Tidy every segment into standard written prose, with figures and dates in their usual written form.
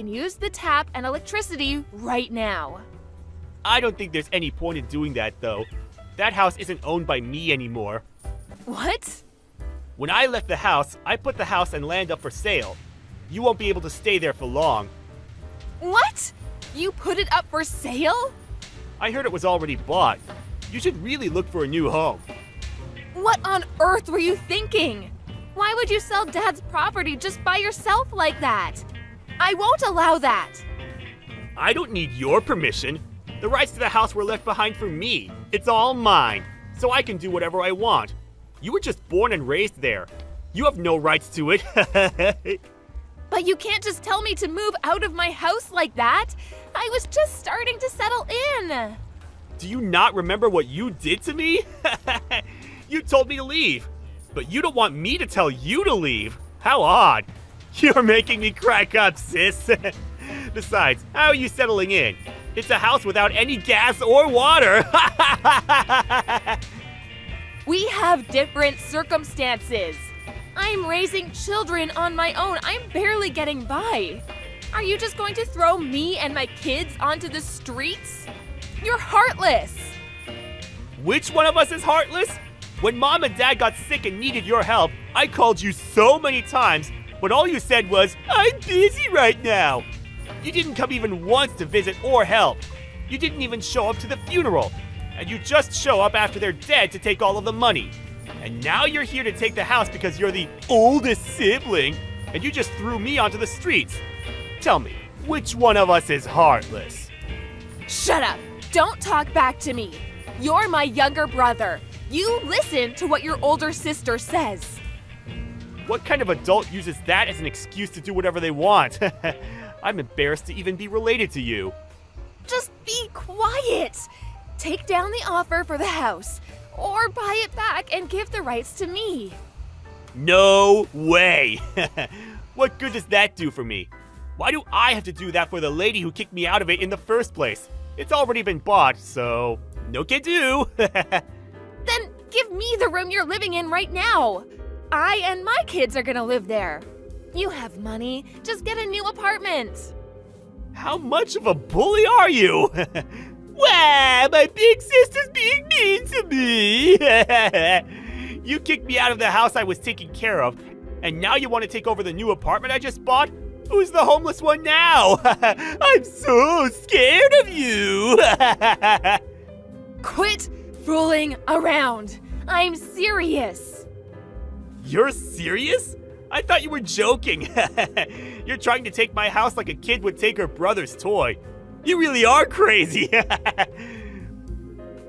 can use the tap and electricity right now. I don't think there's any point in doing that, though. That house isn't owned by me anymore. What? When I left the house, I put the house and land up for sale. You won't be able to stay there for long. What? You put it up for sale? I heard it was already bought. You should really look for a new home. What on earth were you thinking? Why would you sell Dad's property just by yourself like that? I won't allow that. I don't need your permission. The rights to the house were left behind for me. It's all mine, so I can do whatever I want. You were just born and raised there. You have no rights to it. But you can't just tell me to move out of my house like that. I was just starting to settle in. Do you not remember what you did to me? You told me to leave, but you don't want me to tell you to leave. How odd. You're making me crack up, sis. Besides, how are you settling in? It's a house without any gas or water. We have different circumstances. I'm raising children on my own. I'm barely getting by. Are you just going to throw me and my kids onto the streets? You're heartless. Which one of us is heartless? When Mom and Dad got sick and needed your help, I called you so many times, but all you said was, "I'm busy right now." You didn't come even once to visit or help. You didn't even show up to the funeral. And you just show up after they're dead to take all of the money. And now you're here to take the house because you're the oldest sibling, and you just threw me onto the streets. Tell me, which one of us is heartless? Shut up. Don't talk back to me. You're my younger brother. You listen to what your older sister says. What kind of adult uses that as an excuse to do whatever they want? I'm embarrassed to even be related to you. Just be quiet. Take down the offer for the house, or buy it back and give the rights to me. No way! What good does that do for me? Why do I have to do that for the lady who kicked me out of it in the first place? It's already been bought, so no can do. Then give me the room you're living in right now. I and my kids are gonna live there. You have money. Just get a new apartment. How much of a bully are you? Wow, my big sister's being mean to me. You kicked me out of the house I was taking care of, and now you want to take over the new apartment I just bought? Who's the homeless one now? I'm so scared of you. Quit fooling around. I'm serious. You're serious? I thought you were joking. You're trying to take my house like a kid would take her brother's toy. You really are crazy.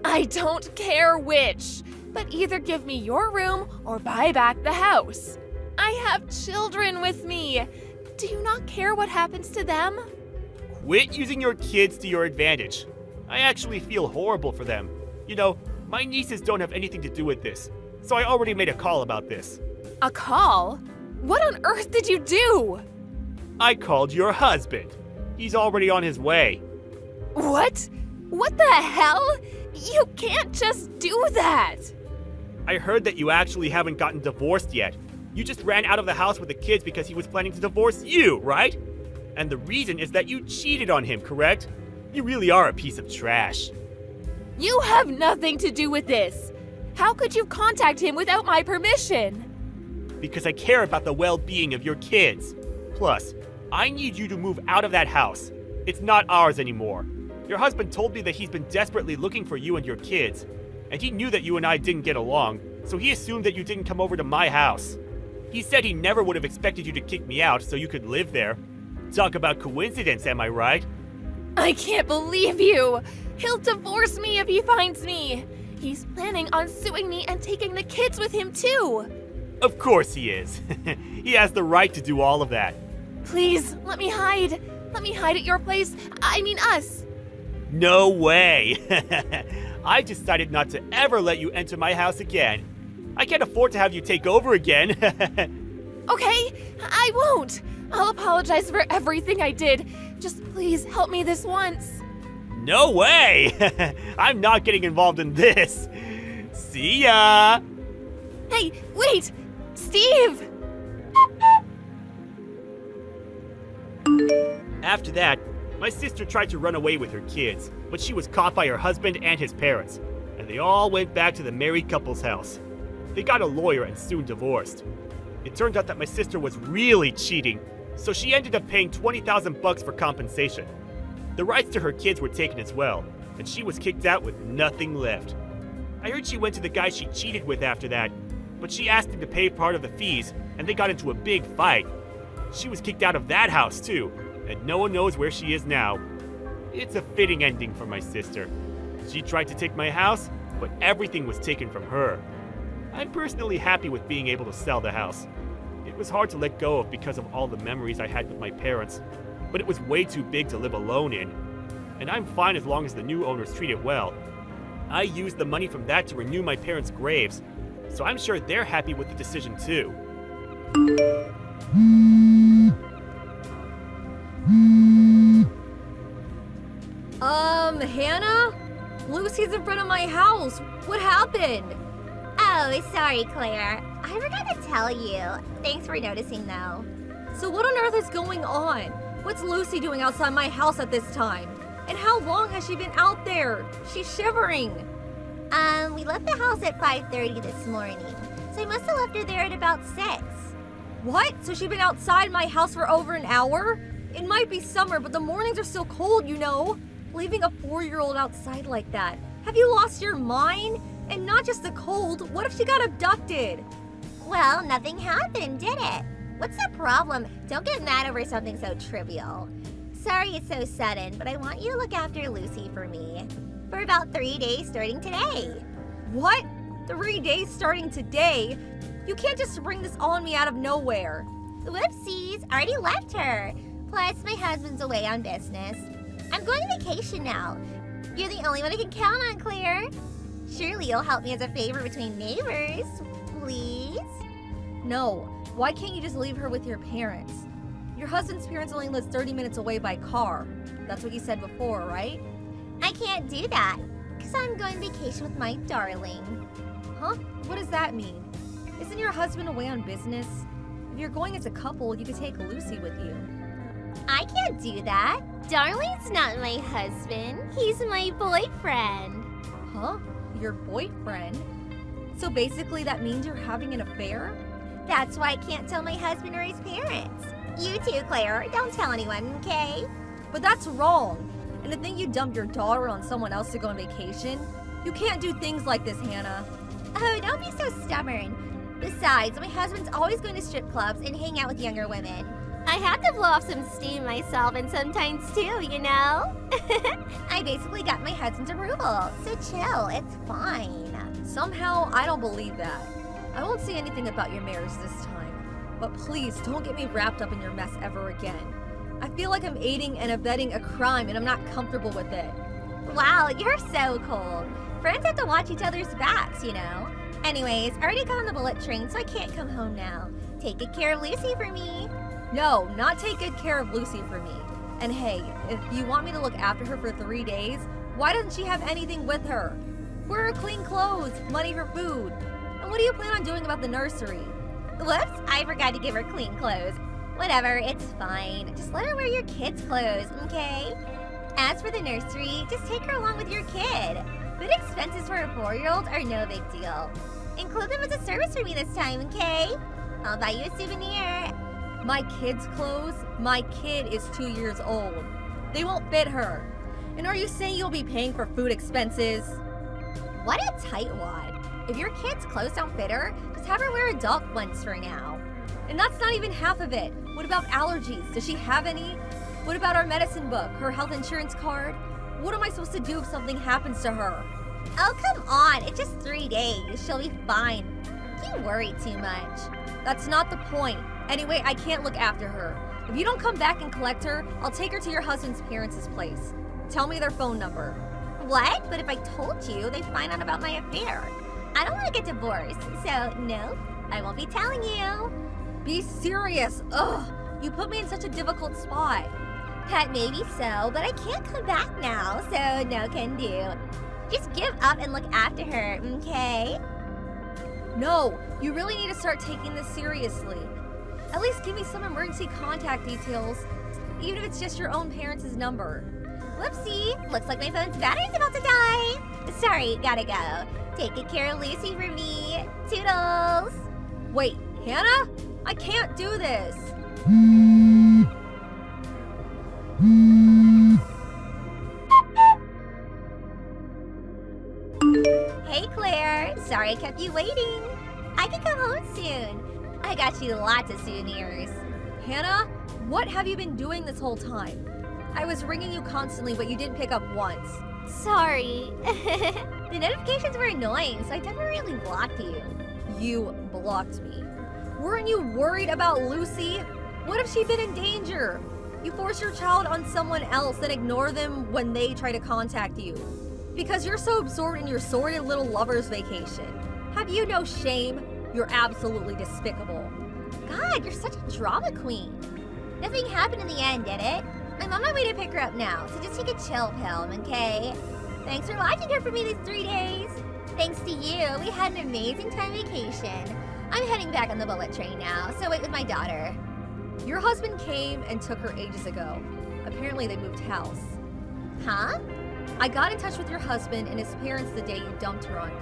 I don't care which, but either give me your room or buy back the house. I have children with me. Do you not care what happens to them? Quit using your kids to your advantage. I actually feel horrible for them. You know, my nieces don't have anything to do with this, so I already made a call about this. A call? What on earth did you do? I called your husband. He's already on his way. What? What the hell? You can't just do that. I heard that you actually haven't gotten divorced yet. You just ran out of the house with the kids because he was planning to divorce you, right? And the reason is that you cheated on him, correct? You really are a piece of trash. You have nothing to do with this. How could you contact him without my permission? Because I care about the well-being of your kids. Plus, I need you to move out of that house. It's not ours anymore. Your husband told me that he's been desperately looking for you and your kids. And he knew that you and I didn't get along, so he assumed that you didn't come over to my house. He said he never would have expected you to kick me out so you could live there. Talk about coincidence, am I right? I can't believe you! He'll divorce me if he finds me! He's planning on suing me and taking the kids with him too! Of course he is. He has the right to do all of that. Please, let me hide. Let me hide at your place. I mean us. No way. I decided not to ever let you enter my house again. I can't afford to have you take over again. Okay, I won't. I'll apologize for everything I did. Just please help me this once. No way. I'm not getting involved in this. See ya. Hey, wait! Steve! After that, my sister tried to run away with her kids, but she was caught by her husband and his parents, and they all went back to the married couple's house. They got a lawyer and soon divorced. It turned out that my sister was really cheating, so she ended up paying $20,000 for compensation. The rights to her kids were taken as well, and she was kicked out with nothing left. I heard she went to the guy she cheated with after that, but she asked him to pay part of the fees, and they got into a big fight. She was kicked out of that house too, and no one knows where she is now. It's a fitting ending for my sister. She tried to take my house, but everything was taken from her. I'm personally happy with being able to sell the house. It was hard to let go of because of all the memories I had with my parents, but it was way too big to live alone in. And I'm fine as long as the new owners treat it well. I used the money from that to renew my parents' graves, so I'm sure they're happy with the decision too. Hannah? Lucy's in front of my house. What happened? Oh, sorry, Claire. I forgot to tell you. Thanks for noticing, though. So what on earth is going on? What's Lucy doing outside my house at this time? And how long has she been out there? She's shivering. We left the house at 5:30 this morning, so I must have left her there at about 6. What? So she's been outside my house for over an hour? It might be summer, but the mornings are still cold, you know. Leaving a 4-year-old outside like that. Have you lost your mind? And not just the cold, what if she got abducted? Well, nothing happened, did it? What's the problem? Don't get mad over something so trivial. Sorry it's so sudden, but I want you to look after Lucy for me. For about 3 days starting today. What? 3 days starting today? You can't just spring this on me out of nowhere. Whoopsies, already left her. Plus, my husband's away on business. I'm going on vacation now. You're the only one I can count on, Claire. Surely you'll help me as a favor between neighbors, please? No, why can't you just leave her with your parents? Your husband's parents only live 30 minutes away by car. That's what you said before, right? I can't do that, because I'm going vacation with my darling. Huh? What does that mean? Isn't your husband away on business? If you're going as a couple, you could take Lucy with you. I can't do that. Darling's not my husband. He's my boyfriend. Huh? Your boyfriend? So basically that means you're having an affair? That's why I can't tell my husband or his parents. You too, Claire. Don't tell anyone, okay? But that's wrong. And to think you dumped your daughter on someone else to go on vacation? You can't do things like this, Hannah. Oh, don't be so stubborn. Besides, my husband's always going to strip clubs and hang out with younger women. I have to blow off some steam myself and sometimes too, you know? I basically got my husband's approval, so chill, it's fine. Somehow, I don't believe that. I won't say anything about your marriage this time. But please, don't get me wrapped up in your mess ever again. I feel like I'm aiding and abetting a crime and I'm not comfortable with it. Wow, you're so cold. Friends have to watch each other's backs, you know? Anyways, I already got on the bullet train, so I can't come home now. Take good care of Lucy for me. No, not take good care of Lucy for me. And hey, if you want me to look after her for 3 days, why doesn't she have anything with her? Wear her clean clothes, money for food. And what do you plan on doing about the nursery? Whoops, I forgot to give her clean clothes. Whatever, it's fine. Just let her wear your kids' clothes, okay? As for the nursery, just take her along with your kid. Food expenses for a 4-year-old are no big deal. Include them as a service for me this time, okay? I'll buy you a souvenir. My kid's clothes? My kid is 2 years old. They won't fit her. And are you saying you'll be paying for food expenses? What a tightwad. If your kid's clothes don't fit her, just have her wear adult ones for now. And that's not even half of it. What about allergies? Does she have any? What about our medicine book, her health insurance card? What am I supposed to do if something happens to her? Oh, come on. It's just 3 days. She'll be fine. You worry too much. That's not the point. Anyway, I can't look after her. If you don't come back and collect her, I'll take her to your husband's parents' place. Tell me their phone number. What? But if I told you, they'd find out about my affair. I don't want to get divorced, so no, I won't be telling you. Be serious. Ugh, you put me in such a difficult spot. That may be so, but I can't come back now, so no can do. Just give up and look after her, okay? No, you really need to start taking this seriously. At least give me some emergency contact details. even if it's just your own parents' number. Whoopsie, looks like my phone's battery's about to die. Sorry, gotta go. Take good care of Lucy for me. Toodles. Wait, Hannah? I can't do this. Hey Claire, sorry I kept you waiting. I can come home soon. I got you lots of souvenirs. Hannah, what have you been doing this whole time? I was ringing you constantly, but you didn't pick up once. Sorry. The notifications were annoying, so I temporarily blocked you. You blocked me. Weren't you worried about Lucy? What if she'd been in danger? You force your child on someone else, then ignore them when they try to contact you. Because you're so absorbed in your sordid little lover's vacation. Have you no shame? You're absolutely despicable. God, you're such a drama queen. Nothing happened in the end, did it? I'm on my way to pick her up now, so just take a chill pill, okay? Thanks for watching her for me these 3 days. Thanks to you, we had an amazing time vacation. I'm heading back on the bullet train now, so wait with my daughter. Your husband came and took her ages ago. Apparently they moved house. Huh? I got in touch with your husband and his parents the day you dumped her on me.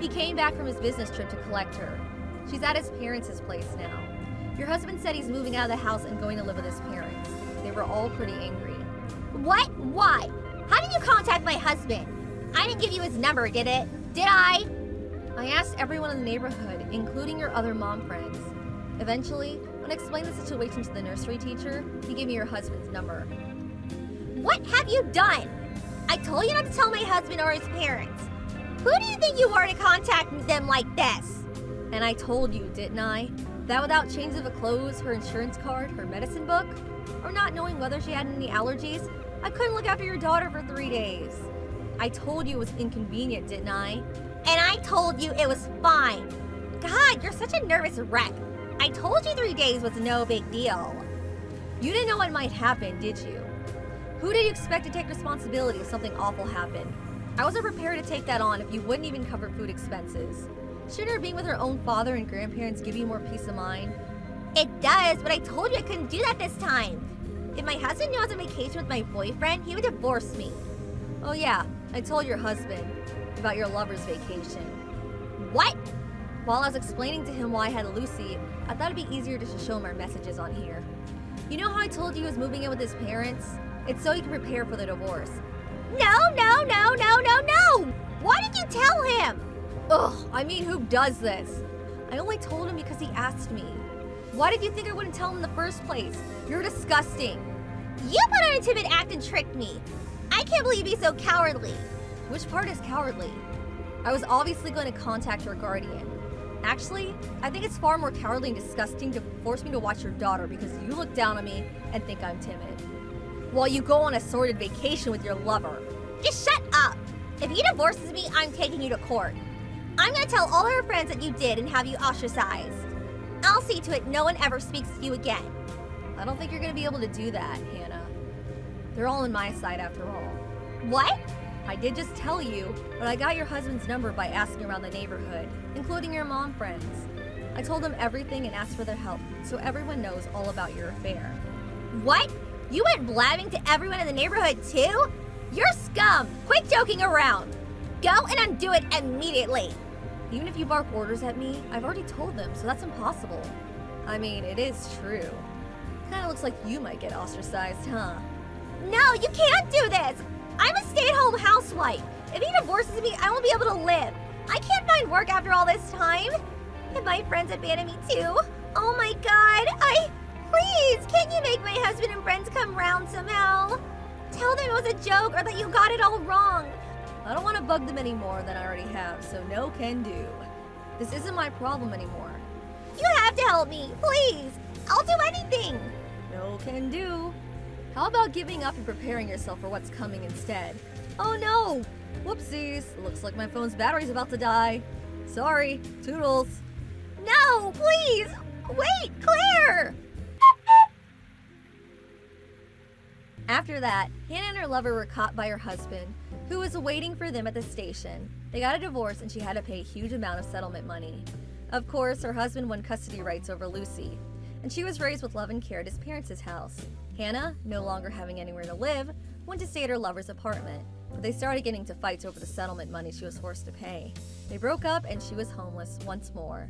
He came back from his business trip to collect her. She's at his parents' place now. Your husband said he's moving out of the house and going to live with his parents. They were all pretty angry. What? Why? How did you contact my husband? I didn't give you his number, did it? Did I? I asked everyone in the neighborhood, including your other mom friends. Eventually, when I explained the situation to the nursery teacher, he gave me your husband's number. What have you done? I told you not to tell my husband or his parents. Who do you think you are to contact them like this? And I told you, didn't I? That without changes of clothes, her insurance card, her medicine book, or not knowing whether she had any allergies, I couldn't look after your daughter for 3 days. I told you it was inconvenient, didn't I? And I told you it was fine. God, you're such a nervous wreck. I told you 3 days was no big deal. You didn't know what might happen, did you? Who did you expect to take responsibility if something awful happened? I wasn't prepared to take that on if you wouldn't even cover food expenses. Shouldn't her being with her own father and grandparents give you more peace of mind? It does, but I told you I couldn't do that this time. If my husband knew I was on vacation with my boyfriend, he would divorce me. Oh yeah, I told your husband about your lover's vacation. What? While I was explaining to him why I had Lucy, I thought it'd be easier just to show him our messages on here. You know how I told you he was moving in with his parents? It's so he can prepare for the divorce. No! Why did you tell him? Ugh, I mean, who does this? I only told him because he asked me. Why did you think I wouldn't tell him in the first place? You're disgusting. You put on a timid act and tricked me. I can't believe you'd be so cowardly. Which part is cowardly? I was obviously going to contact your guardian. Actually, I think it's far more cowardly and disgusting to force me to watch your daughter because you look down on me and think I'm timid. While you go on a sordid vacation with your lover. Just shut up. If he divorces me, I'm taking you to court. I'm gonna tell all her friends that you did and have you ostracized. I'll see to it no one ever speaks to you again. I don't think you're gonna be able to do that, Hannah. They're all on my side after all. What? I did just tell you, but I got your husband's number by asking around the neighborhood, including your mom friends. I told them everything and asked for their help, so everyone knows all about your affair. What? You went blabbing to everyone in the neighborhood too? You're scum! Quit joking around! Go and undo it immediately! Even if you bark orders at me, I've already told them, so that's impossible. I mean, it is true. Kinda looks like you might get ostracized, huh? No, you can't do this! I'm a stay-at-home housewife. If he divorces me, I won't be able to live. I can't find work after all this time. And my friends abandon me too. Oh my god, Please, can't you make my husband and friends come round somehow? Tell them it was a joke or that you got it all wrong. I don't want to bug them any more than I already have, so no can do. This isn't my problem anymore. You have to help me, please. I'll do anything. No can do. How about giving up and preparing yourself for what's coming instead? Oh no! Whoopsies, looks like my phone's battery's about to die. Sorry, toodles. No, please! Wait, Claire! After that, Hannah and her lover were caught by her husband, who was waiting for them at the station. They got a divorce and she had to pay a huge amount of settlement money. Of course, her husband won custody rights over Lucy, and she was raised with love and care at his parents' house. Hannah, no longer having anywhere to live, went to stay at her lover's apartment, but they started getting into fights over the settlement money she was forced to pay. They broke up and she was homeless once more.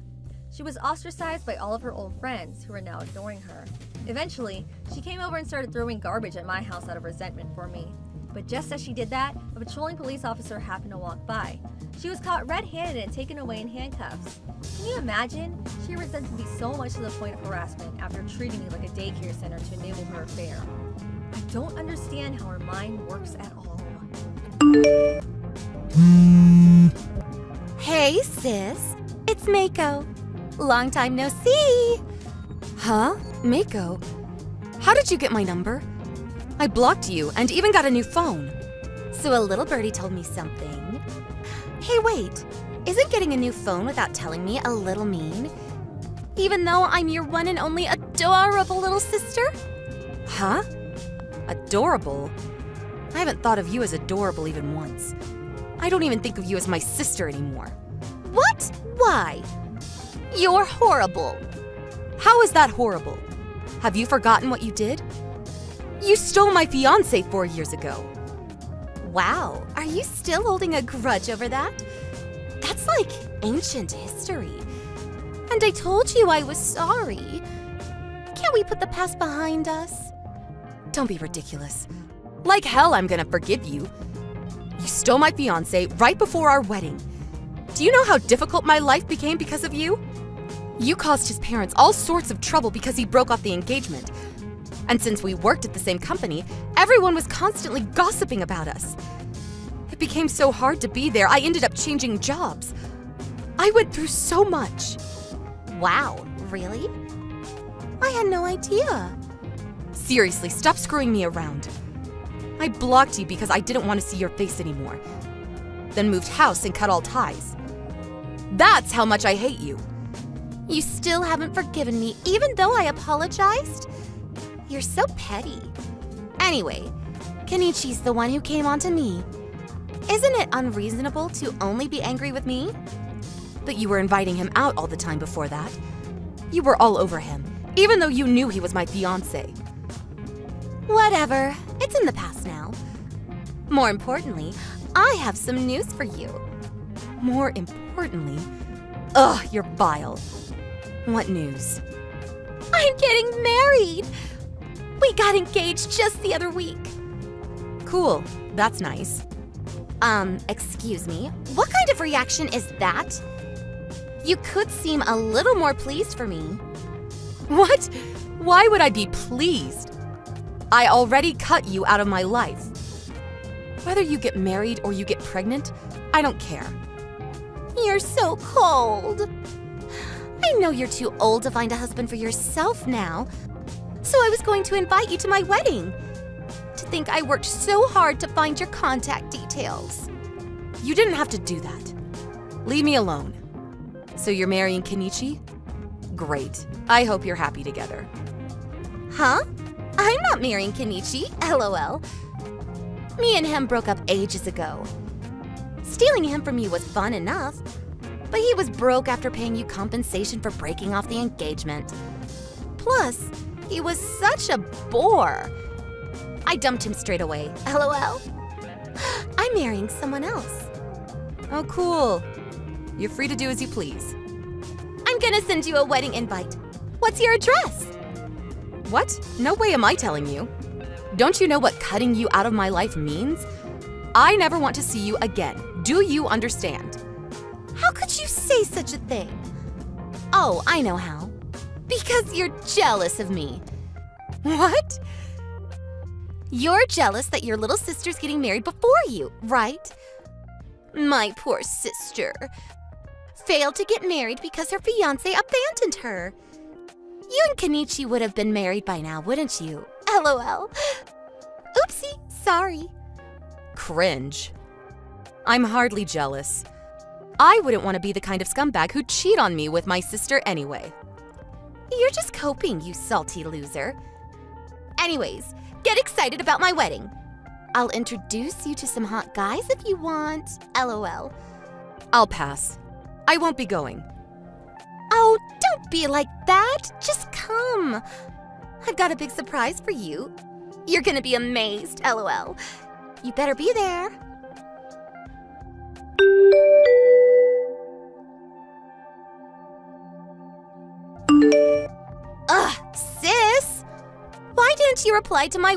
She was ostracized by all of her old friends who were now ignoring her. Eventually, she came over and started throwing garbage at my house out of resentment for me. But just as she did that, a patrolling police officer happened to walk by. She was caught red-handed and taken away in handcuffs. Can you imagine? She resented me so much to the point of harassment after treating me like a daycare center to enable her affair. I don't understand how her mind works at all. Hey, sis. It's Mako. Long time no see. Huh? Mako? How did you get my number? I blocked you and even got a new phone. So a little birdie told me something. Hey, wait. Isn't getting a new phone without telling me a little mean? Even though I'm your one and only adorable little sister? Huh? Adorable? I haven't thought of you as adorable even once. I don't even think of you as my sister anymore. What? Why? You're horrible. How is that horrible? Have you forgotten what you did? You stole my fiancé 4 years ago. Wow, are you still holding a grudge over that? That's like ancient history. And I told you I was sorry. Can't we put the past behind us? Don't be ridiculous. Like hell I'm gonna forgive you. You stole my fiancé right before our wedding. Do you know how difficult my life became because of you? You caused his parents all sorts of trouble because he broke off the engagement. And since we worked at the same company, everyone was constantly gossiping about us. It became so hard to be there, I ended up changing jobs. I went through so much. Wow, really? I had no idea. Seriously, stop screwing me around. I blocked you because I didn't want to see your face anymore. Then moved house and cut all ties. That's how much I hate you. You still haven't forgiven me, even though I apologized? You're so petty. Anyway, Kenichi's the one who came on to me. Isn't it unreasonable to only be angry with me? But you were inviting him out all the time before that. You were all over him, even though you knew he was my fiancé. Whatever, it's in the past now. More importantly, I have some news for you. More importantly, ugh, you're vile. What news? I'm getting married! We got engaged just the other week. Cool, that's nice. Excuse me, what kind of reaction is that? You could seem a little more pleased for me. What? Why would I be pleased? I already cut you out of my life. Whether you get married or you get pregnant, I don't care. You're so cold. I know you're too old to find a husband for yourself now, so I was going to invite you to my wedding. To think I worked so hard to find your contact details. You didn't have to do that. Leave me alone. So you're marrying Kenichi? Great. I hope you're happy together. Huh? I'm not marrying Kenichi, LOL. Me and him broke up ages ago. Stealing him from you was fun enough, but he was broke after paying you compensation for breaking off the engagement. Plus, he was such a bore. I dumped him straight away, LOL. I'm marrying someone else. Oh, cool. You're free to do as you please. I'm gonna send you a wedding invite. What's your address? What? No way am I telling you. Don't you know what cutting you out of my life means? I never want to see you again. Do you understand? How could you say such a thing? Oh, I know how. Because you're jealous of me. What? You're jealous that your little sister's getting married before you, right? My poor sister. Failed to get married because her fiancé abandoned her. You and Kenichi would have been married by now, wouldn't you? LOL. Oopsie, sorry. Cringe. I'm hardly jealous. I wouldn't want to be the kind of scumbag who'd cheat on me with my sister anyway. You're just coping, you salty loser. Anyways, get excited about my wedding. I'll introduce you to some hot guys if you want. LOL. I'll pass. I won't be going. Oh, don't be like that. Just come. I've got a big surprise for you. You're gonna be amazed, LOL. You better be there. Ugh, sis! Why didn't you reply to my